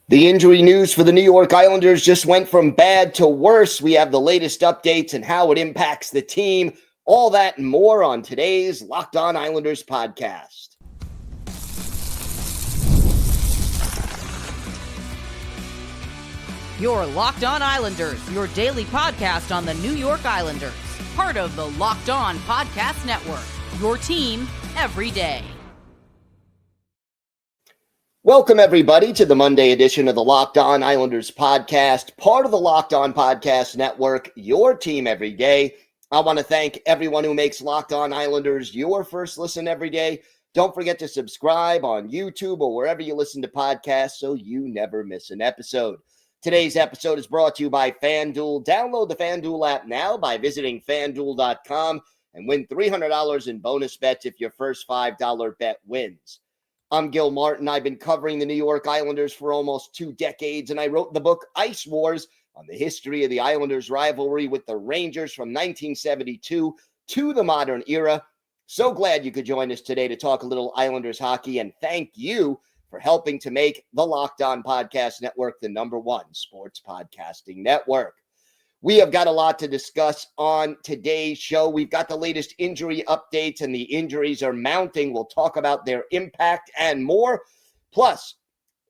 The injury news for the New York Islanders just went from bad to worse. We have the latest updates and how it impacts the team. All that and more on today's Locked On Islanders podcast. Your Locked On Islanders, your daily podcast on the New York Islanders. Part of the Locked On Podcast Network, your team every day. Welcome, everybody, to the Monday edition of the Locked On Islanders podcast, part of the Locked On Podcast Network, your team every day. I want to thank everyone who makes Locked On Islanders your first listen every day. Don't forget to subscribe on YouTube or wherever you listen to podcasts so you never miss an episode. Today's episode is brought to you by FanDuel. Download the FanDuel app now by visiting FanDuel.com and win $300 in bonus bets if your first $5 bet wins. I'm Gil Martin. I've been covering the New York Islanders for almost 2 decades, and I wrote the book Ice Wars on the history of the Islanders' rivalry with the Rangers from 1972 to the modern era. So glad you could join us today to talk a little Islanders hockey, and thank you for helping to make the Locked On Podcast Network the #1 sports podcasting network. We have got a lot to discuss on today's show. We've got the latest injury updates, and the injuries are mounting. We'll talk about their impact and more. Plus,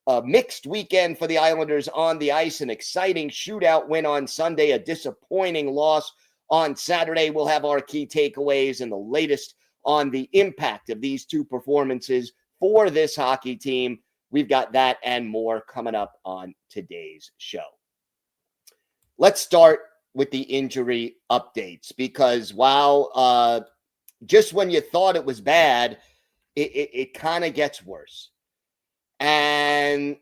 a mixed weekend for the Islanders on the ice, an exciting shootout win on Sunday, a disappointing loss on Saturday. We'll have our key takeaways and the latest on the impact of these two performances for this hockey team. We've got that and more coming up on today's show. Let's start with the injury updates because, wow, just when you thought it was bad, it kind of gets worse. And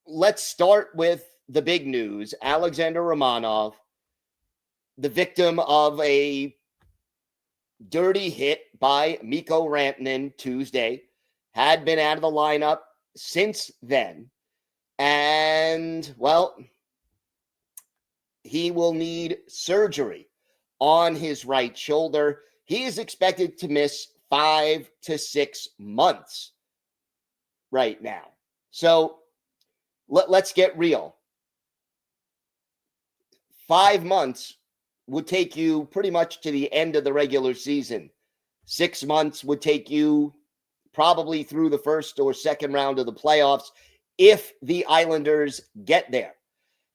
let's start with the big news. Alexander Romanov, the victim of a dirty hit by Mikko Rantanen Tuesday, had been out of the lineup since then. And, well, he will need surgery on his right shoulder. He is expected to miss 5 to 6 months right now. So let's get real. 5 months would take you pretty much to the end of the regular season. 6 months would take you probably through the first or second round of the playoffs if the Islanders get there.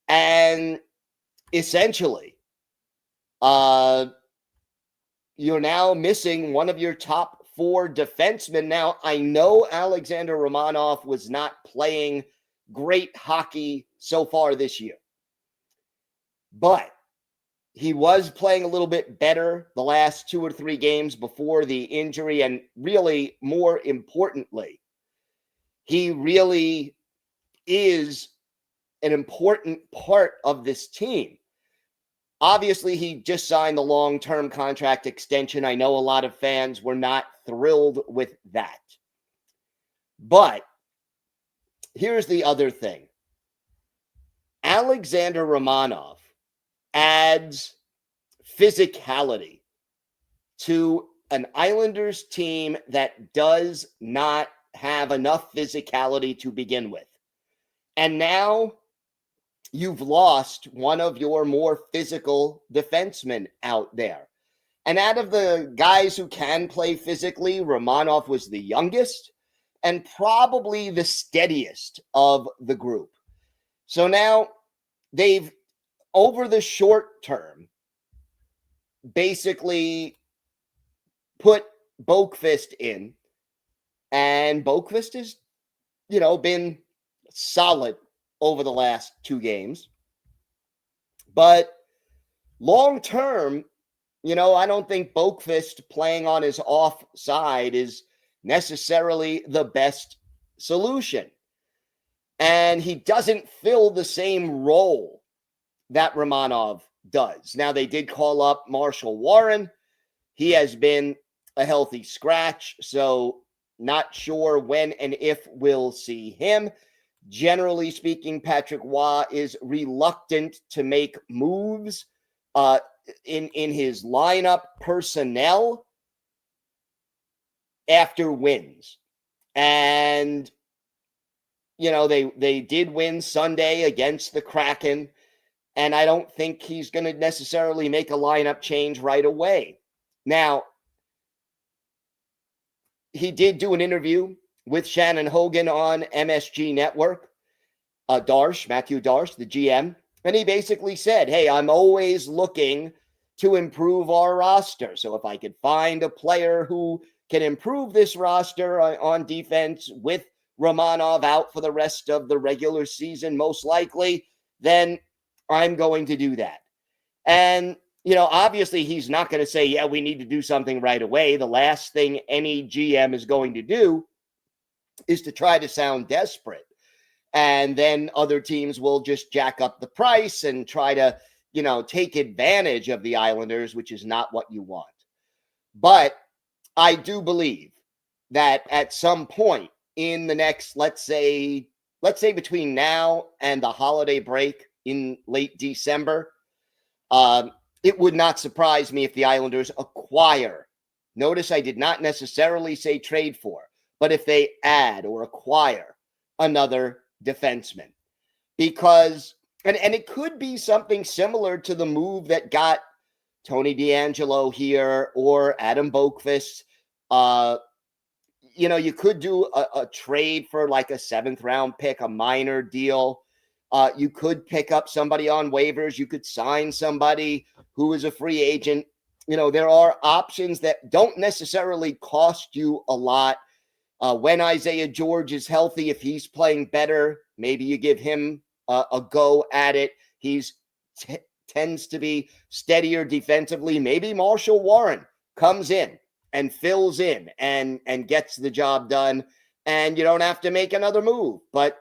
And essentially, you're now missing one of your top 4 defensemen. Now, I know Alexander Romanov was not playing great hockey so far this year, but he was playing a little bit better the last 2 or 3 games before the injury. And really, more importantly, he really is an important part of this team. Obviously, he just signed the long-term contract extension. I know a lot of fans were not thrilled with that. But here's the other thing. Alexander Romanov adds physicality to an Islanders team that does not have enough physicality to begin with. And now you've lost one of your more physical defensemen out there. And out of the guys who can play physically, Romanov was the youngest and probably the steadiest of the group. So now they've, over the short term, basically put Boqvist in. And Boqvist has, been solid over the last 2 games. But long term, I don't think Boqvist playing on his off side is necessarily the best solution. And he doesn't fill the same role that Romanov does. Now, they did call up Marshall Warren. He has been a healthy scratch, so not sure when and if we'll see him. Generally speaking, Patrick Waugh is reluctant to make moves in his lineup personnel after wins. And they did win Sunday against the Kraken, and I don't think he's going to necessarily make a lineup change right away. Now, he did do an interview with Shannon Hogan on MSG Network, Matthew Darsh, the GM, and he basically said, hey, I'm always looking to improve our roster. So if I could find a player who can improve this roster on defense with Romanov out for the rest of the regular season, most likely, then I'm going to do that. And, obviously he's not going to say, yeah, we need to do something right away. The last thing any GM is going to do is to try to sound desperate. And then other teams will just jack up the price and try to, take advantage of the Islanders, which is not what you want. But I do believe that at some point in the next, let's say between now and the holiday break in late December, it would not surprise me if the Islanders acquire. Notice I did not necessarily say trade for, but if they add or acquire another defenseman. Because, and it could be something similar to the move that got Tony DeAngelo here or Adam Boqvist. You could do a trade for like a 7th round pick, a minor deal. You could pick up somebody on waivers. You could sign somebody who is a free agent. There are options that don't necessarily cost you a lot. When Isaiah George is healthy, if he's playing better, maybe you give him a go at it. He's tends to be steadier defensively. Maybe Marshall Warren comes in and fills in and gets the job done, and you don't have to make another move. But,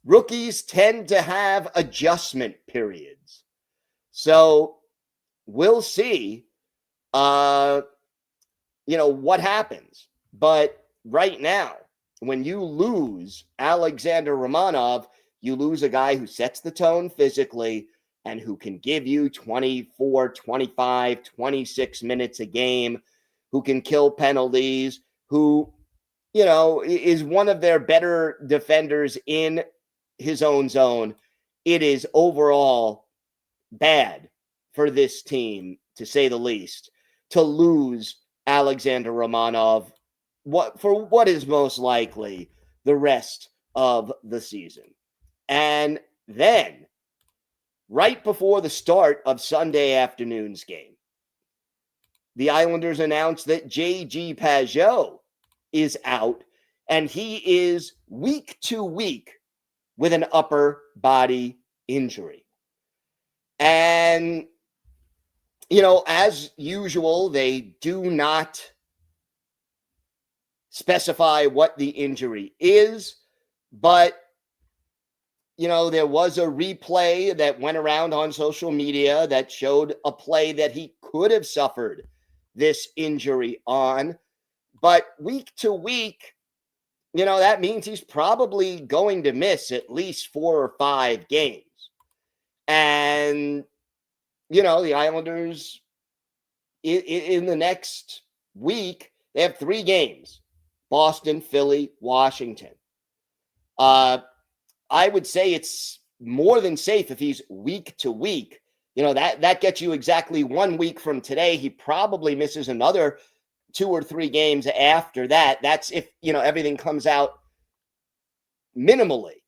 rookies tend to have adjustment periods. So we'll see, what happens. But right now, when you lose Alexander Romanov, you lose a guy who sets the tone physically and who can give you 24, 25, 26 minutes a game, who can kill penalties, who, is one of their better defenders in his own zone. It is overall bad for this team, to say the least, to lose Alexander Romanov what is most likely the rest of the season. And then, right before the start of Sunday afternoon's game, the Islanders announced that JG Pageau is out, and he is week to week with an upper body injury. And, as usual, they do not specify what the injury is, but, there was a replay that went around on social media that showed a play that he could have suffered this injury on. But week to week, that means he's probably going to miss at least 4 or 5 games. And, the Islanders in the next week, they have 3 games: Boston, Philly, Washington. I would say it's more than safe if he's week to week. That gets you exactly 1 week from today. He probably misses another 2 or 3 games after that. That's if, everything comes out minimally.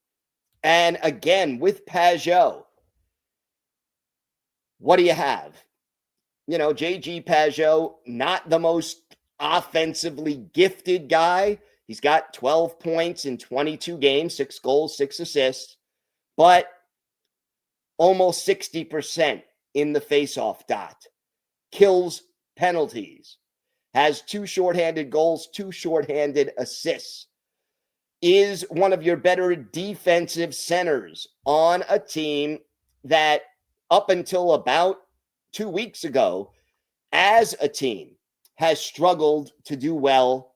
And again, with Pageau, what do you have? JG Pageau, not the most offensively gifted guy. He's got 12 points in 22 games, 6 goals, 6 assists, but almost 60% in the faceoff dot. Kills penalties. Has 2 shorthanded goals, 2 shorthanded assists. Is one of your better defensive centers on a team that up until about 2 weeks ago, as a team, has struggled to do well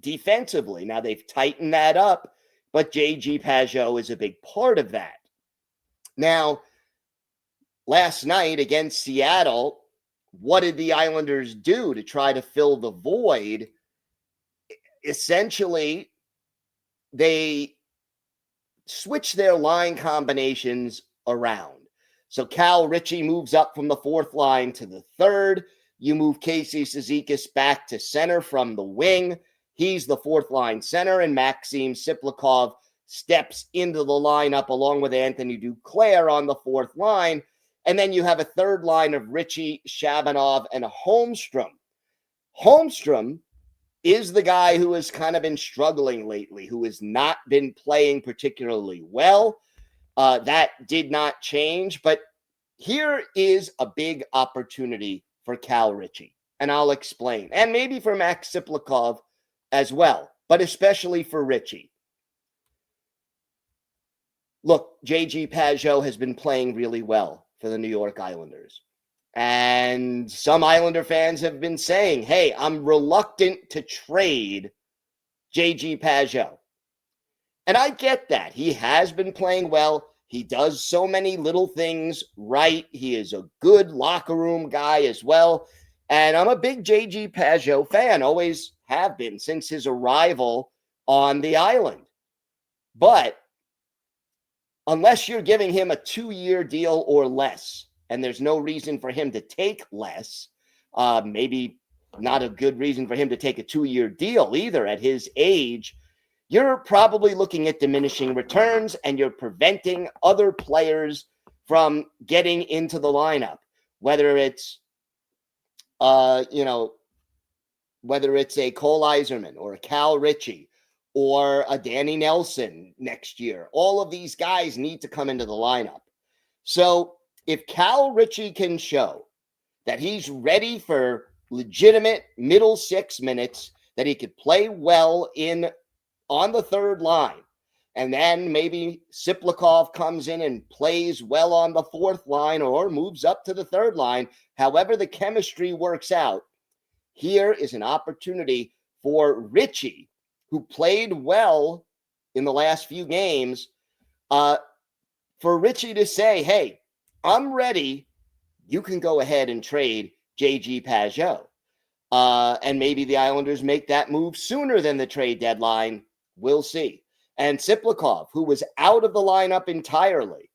defensively. Now they've tightened that up, but JG Pageau is a big part of that. Now, last night against Seattle, what did the Islanders do to try to fill the void? Essentially, they switch their line combinations around. So Cal Ritchie moves up from the fourth line to the third. You move Casey Cizikas back to center from the wing. He's the fourth line center, and Maxim Tsyplakov steps into the lineup along with Anthony Duclair on the fourth line. And then you have a third line of Ritchie, Shabanov, and Holmstrom. Holmstrom is the guy who has kind of been struggling lately, who has not been playing particularly well. That did not change, but here is a big opportunity for Cal Ritchie, and I'll explain. And maybe for Max Tsyplakov as well, but especially for Ritchie. Look, JG Pageau has been playing really well for the New York Islanders. And some Islander fans have been saying, hey, I'm reluctant to trade JG Pageau. And I get that. He has been playing well. He does so many little things right. He is a good locker room guy as well. And I'm a big JG Pageau fan, always have been since his arrival on the island. But unless you're giving him a 2-year deal or less, and there's no reason for him to take less, maybe not a good reason for him to take a 2-year deal either at his age, you're probably looking at diminishing returns, and you're preventing other players from getting into the lineup, whether it's, whether it's a Cole Yzerman or a Cal Ritchie or a Danny Nelson next year. All of these guys need to come into the lineup. So if Cal Ritchie can show that he's ready for legitimate middle 6 minutes, that he could play well on the third line, and then maybe Tsyplakov comes in and plays well on the fourth line or moves up to the third line, however the chemistry works out, here is an opportunity for Ritchie, who played well in the last few games, for Ritchie to say, hey, I'm ready. You can go ahead and trade JG Pageau. And maybe the Islanders make that move sooner than the trade deadline. We'll see. And Tsyplakov, who was out of the lineup entirely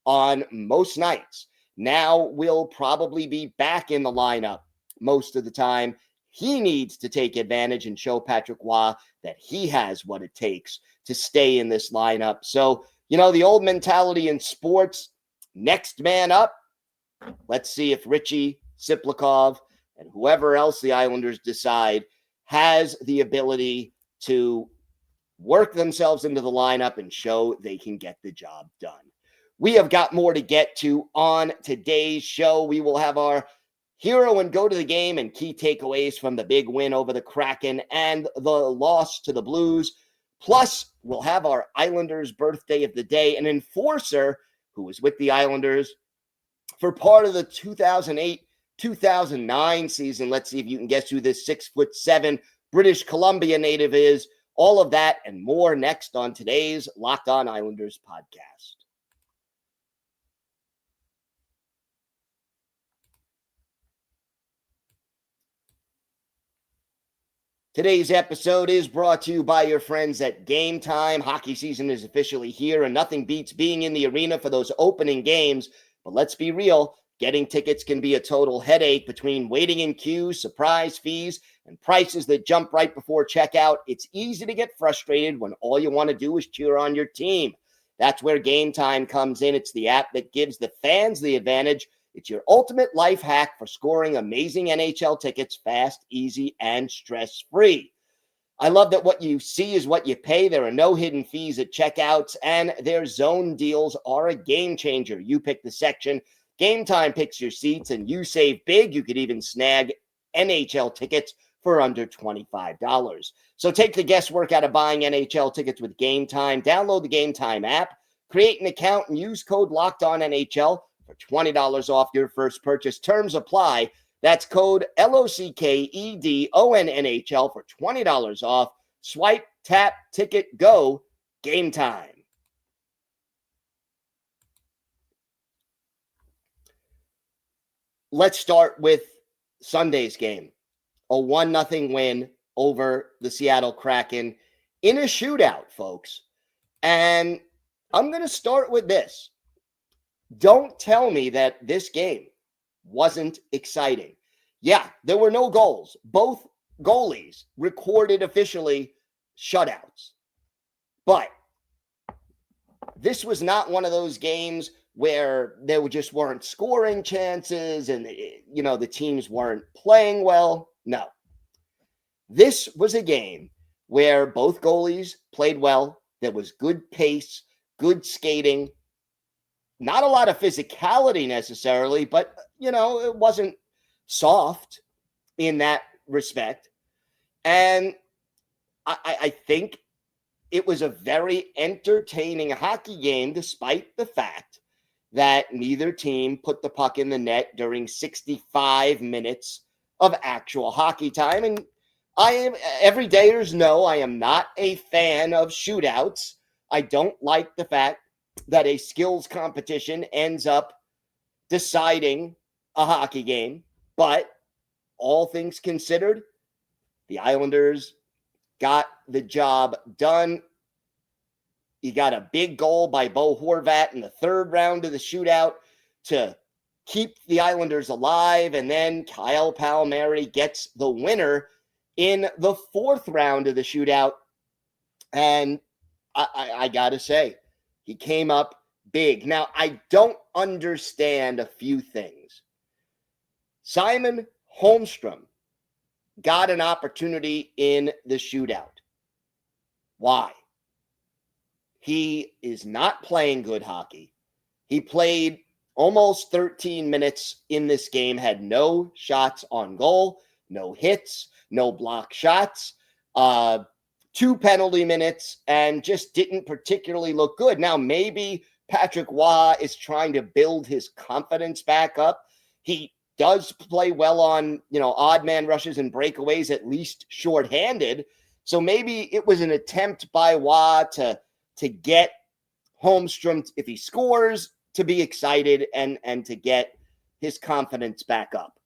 on most nights, now will probably be back in the lineup most of the time. He needs to take advantage and show Patrick Roy that he has what it takes to stay in this lineup. So, the old mentality in sports, next man up. Let's see if Ritchie, Tsyplakov, and whoever else the Islanders decide has the ability to work themselves into the lineup and show they can get the job done. We have got more to get to on today's show. We will have our hero and go to the game and key takeaways from the big win over the Kraken and the loss to the Blues. Plus, we'll have our Islanders birthday of the day, an enforcer who was with the Islanders for part of the 2008-2009 season. Let's see if you can guess who this 6'7" British Columbia native is. All of that and more next on today's Locked On Islanders podcast. Today's episode is brought to you by your friends at Game Time. Hockey season is officially here, and nothing beats being in the arena for those opening games. But let's be real, getting tickets can be a total headache between waiting in queues, surprise fees, and prices that jump right before checkout. It's easy to get frustrated when all you want to do is cheer on your team. That's where Game Time comes in. It's the app that gives the fans the advantage. It's your ultimate life hack for scoring amazing NHL tickets fast, easy, and stress-free. I love that what you see is what you pay. There are no hidden fees at checkouts, and their zone deals are a game changer. You pick the section, Game Time picks your seats, and you save big. You could even snag NHL tickets for under $25. So take the guesswork out of buying NHL tickets with Game Time. Download the Game Time app, create an account, and use code LOCKEDONNHL for $20 off your first purchase. Terms apply. That's code LOCKEDONNHL for $20 off. Swipe, tap, ticket, go. Game Time. Let's start with Sunday's game. A 1-0 win over the Seattle Kraken in a shootout, folks. And I'm going to start with this. Don't tell me that this game wasn't exciting. Yeah, there were no goals. Both goalies recorded officially shutouts. But this was not one of those games where there just weren't scoring chances and, the teams weren't playing well. No. This was a game where both goalies played well. There was good pace, good skating, not a lot of physicality necessarily, but, it wasn't soft in that respect. And I think it was a very entertaining hockey game, despite the fact that neither team put the puck in the net during 65 minutes of actual hockey time. And everydayers know I am not a fan of shootouts. I don't like the fact that a skills competition ends up deciding a hockey game. But all things considered, the Islanders got the job done. You got a big goal by Bo Horvat in the third round of the shootout to keep the Islanders alive. And then Kyle Palmieri gets the winner in the fourth round of the shootout. And I got to say, he came up big. Now, I don't understand a few things. Simon Holmstrom got an opportunity in the shootout. Why? He is not playing good hockey. He played almost 13 minutes in this game, had no shots on goal, no hits, no block shots, 2 penalty minutes, and just didn't particularly look good. Now, maybe Patrick Waugh is trying to build his confidence back up. He does play well on, odd man rushes and breakaways, at least shorthanded. So maybe it was an attempt by Waugh to get Holmstrom, if he scores, to be excited and to get his confidence back up.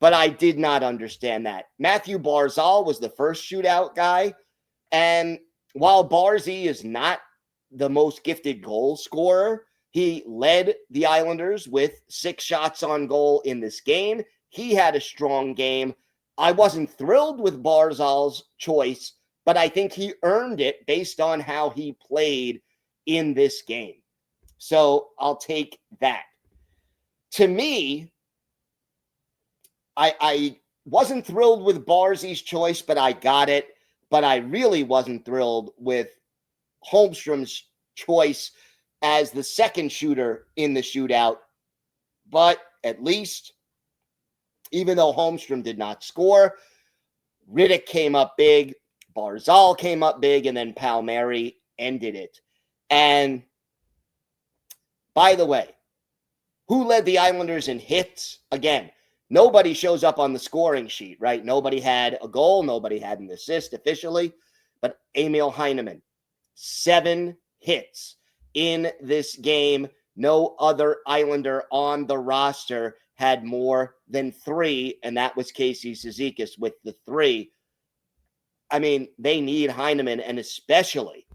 But I did not understand that. Matthew Barzal was the first shootout guy. And while Barzy is not the most gifted goal scorer, he led the Islanders with 6 shots on goal in this game. He had a strong game. I wasn't thrilled with Barzal's choice, but I think he earned it based on how he played in this game. So I'll take that. To me, I wasn't thrilled with Barzy's choice, but I got it. But I really wasn't thrilled with Holmstrom's choice as the second shooter in the shootout. But at least, even though Holmstrom did not score, Rittich came up big, Barzal came up big, and then Palmieri ended it. And by the way, who led the Islanders in hits? Again, nobody shows up on the scoring sheet, right? Nobody had a goal. Nobody had an assist officially. But Emil Heineman, 7 hits in this game. No other Islander on the roster had more than 3, and that was Casey Cizikas with the 3. I mean, they need Heineman, and especially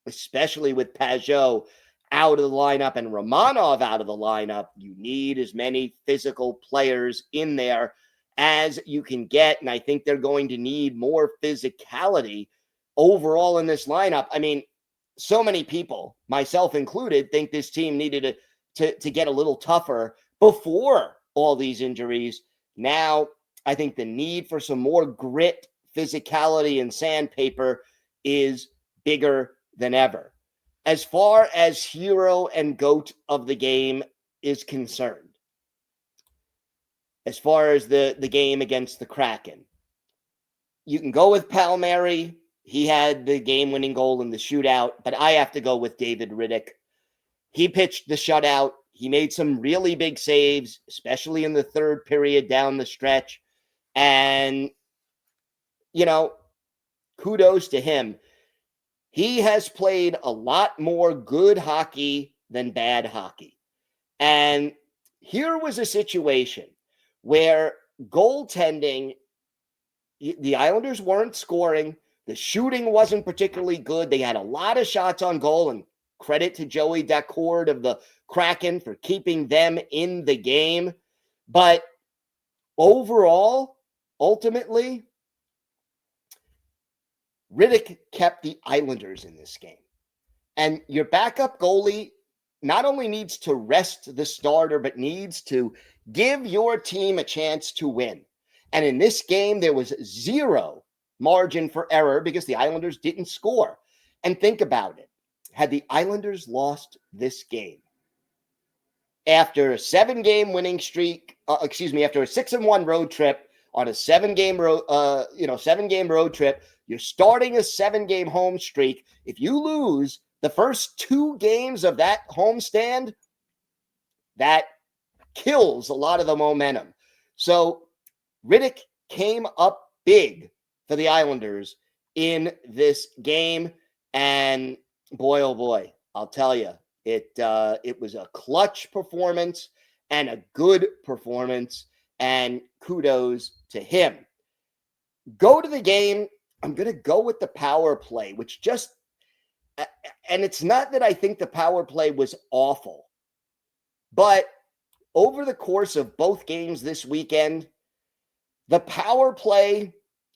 with Pageau out of the lineup and Romanov out of the lineup, you need as many physical players in there as you can get. And I think they're going to need more physicality overall in this lineup. I mean, so many people, myself included, think this team needed to get a little tougher before all these injuries. Now, I think the need for some more grit, physicality, and sandpaper is bigger than ever. As far as hero and GOAT of the game is concerned, as far as the game against the Kraken, you can go with Palmieri. He had the game-winning goal in the shootout, but I have to go with David Rittich. He pitched the shutout. He made some really big saves, especially in the third period down the stretch. And, kudos to him. He has played a lot more good hockey than bad hockey. And here was a situation where goaltending, the Islanders weren't scoring, The shooting wasn't particularly good. They had a lot of shots on goal, and credit to Joey Daccord of the Kraken for keeping them in the game. But overall, ultimately, Rittich kept the Islanders in this game. And your backup goalie not only needs to rest the starter, but needs to give your team a chance to win. And in this game, there was zero margin for error because the Islanders didn't score. And think about it. Had the Islanders lost this game after a 7-game winning streak, after a 6-1 road trip on a 7-game road trip, you're starting a 7-game home streak. If you lose the first 2 games of that homestand, that kills a lot of the momentum. So Rittich came up big for the Islanders in this game. And boy, oh boy, I'll tell you, it was a clutch performance and a good performance. And kudos to him. Go to the game. I'm going to go with the power play, which just, and it's not that I think the power play was awful, but over the course of both games this weekend, the power play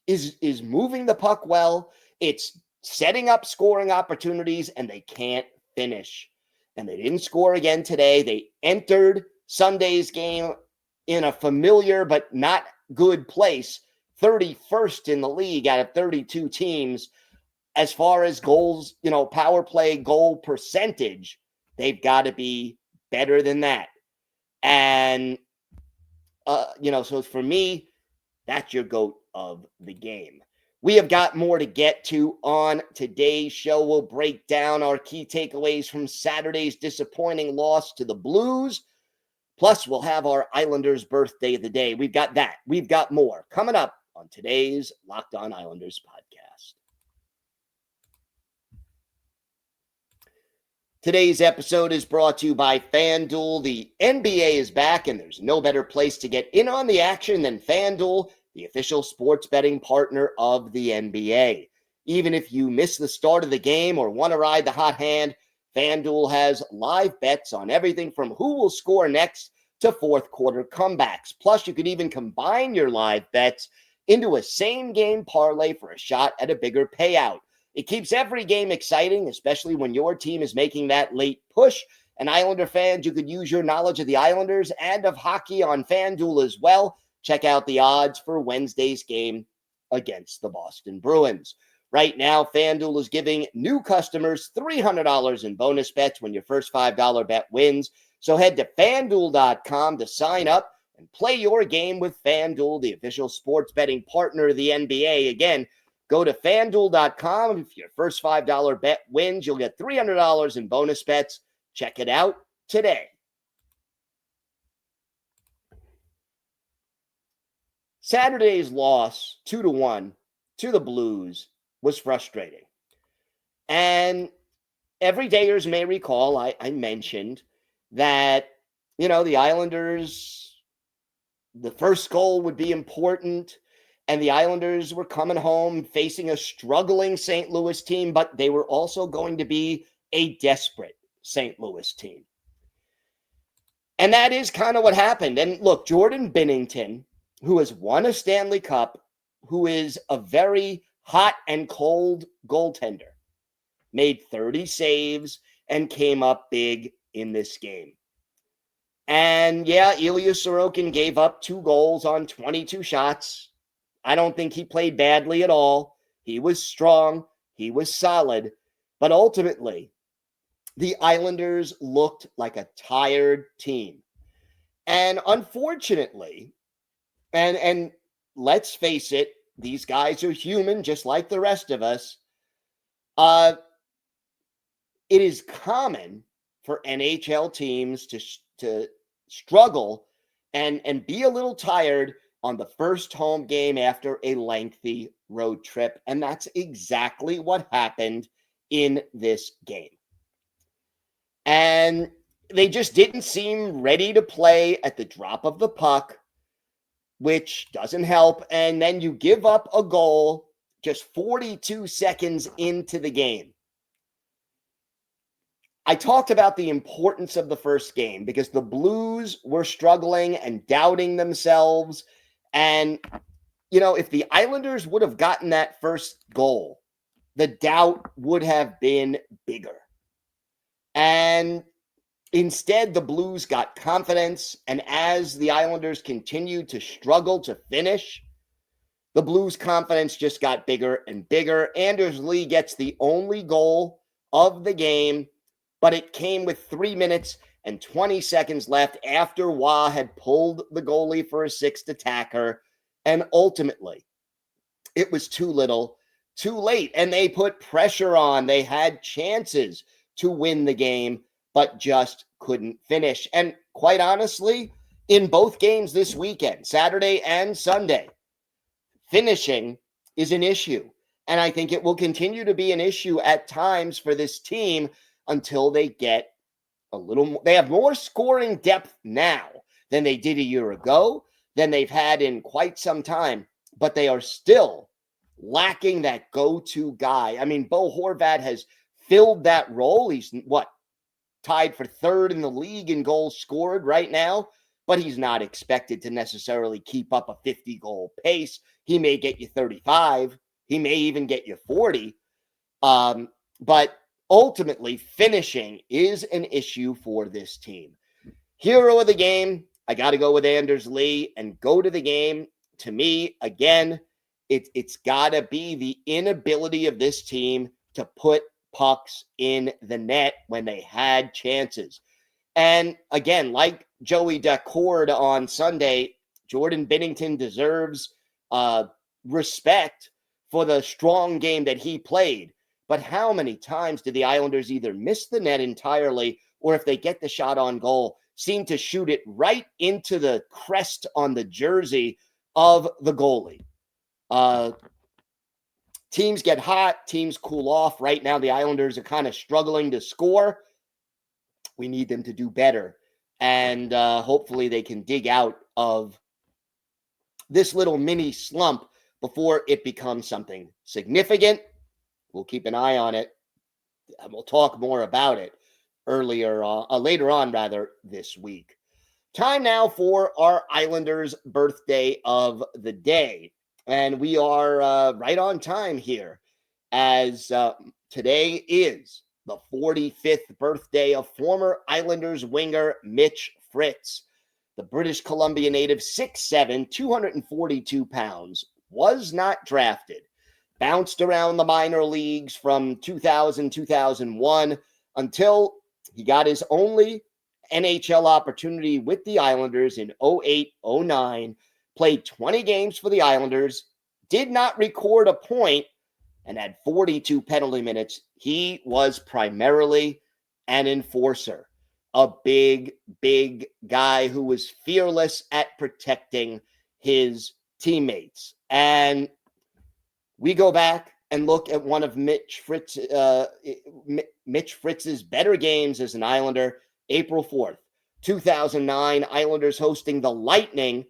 is moving the puck well. It's setting up scoring opportunities, and they can't finish. And they didn't score again today. They entered Sunday's game in a familiar but not good place, 31st in the league out of 32 teams. As far as goals, power play goal percentage, they've got to be better than that. And, so for me, that's your GOAT of the game. We have got more to get to on today's show. We'll break down our key takeaways from Saturday's disappointing loss to the Blues. Plus, we'll have our Islanders birthday of the day. We've got that. We've got more coming up on today's Locked On Islanders podcast. Today's episode is brought to you by FanDuel. The NBA is back, and there's no better place to get in on the action than FanDuel, the official sports betting partner of the NBA. Even if you miss the start of the game or want to ride the hot hand, FanDuel has live bets on everything from who will score next to fourth quarter comebacks. Plus, you could even combine your live bets into a same-game parlay for a shot at a bigger payout. It keeps every game exciting, especially when your team is making that late push. And Islander fans, you could use your knowledge of the Islanders and of hockey on FanDuel as well. Check out the odds for Wednesday's game against the Boston Bruins. Right now, FanDuel is giving new customers $300 in bonus bets when your first $5 bet wins. So head to FanDuel.com to sign up and play your game with FanDuel, the official sports betting partner of the NBA. Again, go to FanDuel.com. If your first $5 bet wins, you'll get $300 in bonus bets. Check it out today. Saturday's loss, 2-1, to the Blues was frustrating. And everydayers may recall, I mentioned that, the Islanders, the first goal would be important. And the Islanders were coming home facing a struggling St. Louis team, but they were also going to be a desperate St. Louis team. And that is kind of what happened. And look, Jordan Binnington, who has won a Stanley Cup, who is a very hot and cold goaltender, made 30 saves and came up big in this game. And yeah, Ilya Sorokin gave up 2 goals on 22 shots. I don't think he played badly at all. He was strong. He was solid. But ultimately, the Islanders looked like a tired team. And unfortunately, and let's face it, these guys are human just like the rest of us. It is common for NHL teams to struggle and be a little tired on the first home game after a lengthy road trip. And that's exactly what happened in this game. And they just didn't seem ready to play at the drop of the puck, which doesn't help. And then you give up a goal just 42 seconds into the game. I talked about the importance of the first game because the Blues were struggling and doubting themselves. And, if the Islanders would have gotten that first goal, the doubt would have been bigger. And instead, the Blues got confidence. And as the Islanders continued to struggle to finish, the Blues' confidence just got bigger and bigger. Anders Lee gets the only goal of the game, but it came with 3 minutes and 20 seconds left after Wah had pulled the goalie for a sixth attacker. And ultimately, it was too little, too late. And they put pressure on. They had chances to win the game, but just couldn't finish. And quite honestly, in both games this weekend, Saturday and Sunday, finishing is an issue. And I think it will continue to be an issue at times for this team until they get a little more. They have more scoring depth now than they did a year ago, than they've had in quite some time, but they are still lacking that go-to guy. I mean, Bo Horvat has filled that role. He's tied for third in the league in goals scored right now, but he's not expected to necessarily keep up a 50-goal pace. He may get you 35. He may even get you 40. But ultimately, finishing is an issue for this team. Hero of the game, I got to go with Anders Lee and go to the game. To me, again, it's got to be the inability of this team to put pucks in the net when they had chances. And again, like Joey Daccord on Sunday, Jordan Binnington deserves respect for the strong game that he played. But how many times did the Islanders either miss the net entirely, or if they get the shot on goal, seem to shoot it right into the crest on the jersey of the goalie? Teams get hot, teams cool off. Right now, the Islanders are kind of struggling to score. We need them to do better. And hopefully they can dig out of this little mini slump before it becomes something significant. We'll keep an eye on it, and we'll talk more about it later on this week. Time now for our Islanders birthday of the day. And we are right on time here, as today is the 45th birthday of former Islanders winger Mitch Fritz. The British Columbia native, 6'7", 242 pounds, was not drafted. Bounced around the minor leagues from 2000, 2001 until he got his only NHL opportunity with the Islanders in 08-09, played 20 games for the Islanders, did not record a point, and had 42 penalty minutes. He was primarily an enforcer, a big, big guy who was fearless at protecting his teammates. And we go back and look at one of Mitch Fritz's better games as an Islander, April 4th, 2009, Islanders hosting the Lightning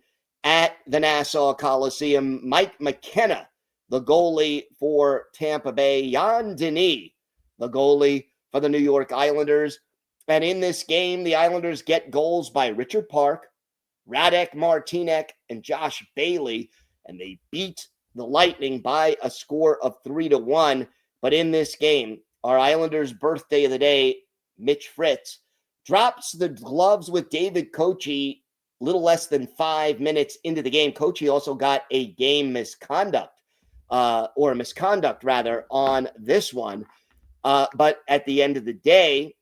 at the Nassau Coliseum. Mike McKenna, the goalie for Tampa Bay. Jan Denis, the goalie for the New York Islanders. And in this game, the Islanders get goals by Richard Park, Radek Martinek, and Josh Bailey, and they beat the Lightning by a score of 3-1. But in this game, our Islanders' birthday of the day, Mitch Fritz, drops the gloves with David Kochi little less than 5 minutes into the game. Kochi also got a game misconduct, on this one. But at the end of the day,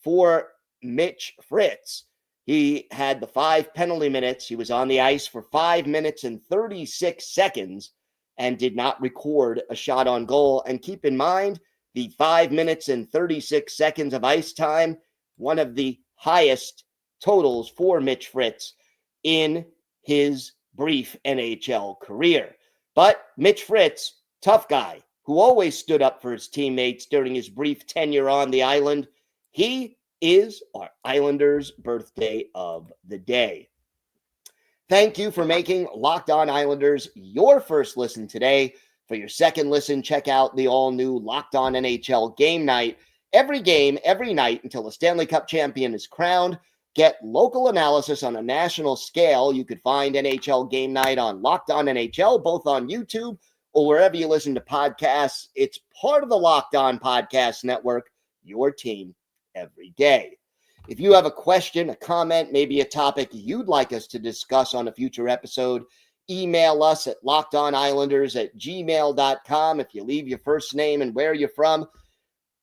for Mitch Fritz, he had the 5 penalty minutes. He was on the ice for 5 minutes and 36 seconds and did not record a shot on goal. And keep in mind, the 5 minutes and 36 seconds of ice time, one of the highest totals for Mitch Fritz in his brief NHL career. But Mitch Fritz, tough guy, who always stood up for his teammates during his brief tenure on the island, he is our Islanders' birthday of the day. Thank you for making Locked On Islanders your first listen today. For your second listen, check out the all-new Locked On NHL Game Night. Every game, every night until a Stanley Cup champion is crowned. Get local analysis on a national scale. You could find NHL Game Night on Locked On NHL, both on YouTube or wherever you listen to podcasts. It's part of the Locked On Podcast Network, your team every day. If you have a question, a comment, maybe a topic you'd like us to discuss on a future episode, email us at lockedonislanders@gmail.com. If you leave your first name and where you're from,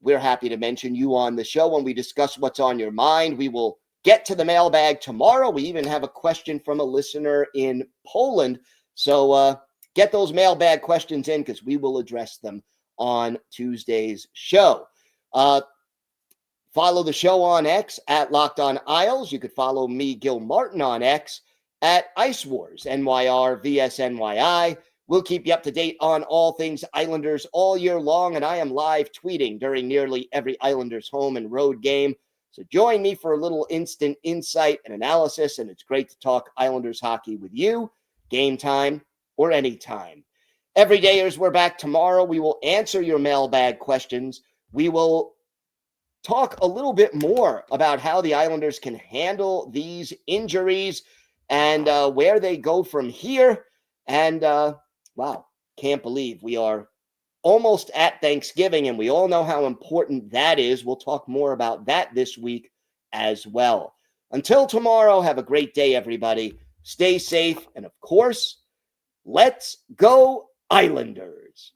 we're happy to mention you on the show when we discuss what's on your mind. We will get to the mailbag tomorrow. We even have a question from a listener in Poland. So get those mailbag questions in because we will address them on Tuesday's show. Follow the show on X at Locked On Isles. You could follow me, Gil Martin, on X at Ice Wars, NYR, VSNYI. We'll keep you up to date on all things Islanders all year long, and I am live tweeting during nearly every Islanders home and road game. So join me for a little instant insight and analysis, and it's great to talk Islanders hockey with you, game time or anytime. Everydayers, we're back tomorrow. We will answer your mailbag questions. We will talk a little bit more about how the Islanders can handle these injuries and where they go from here. And wow, can't believe we are almost at Thanksgiving, and we all know how important that is. We'll talk more about that this week as well. Until tomorrow, have a great day, everybody. Stay safe, and of course, let's go Islanders.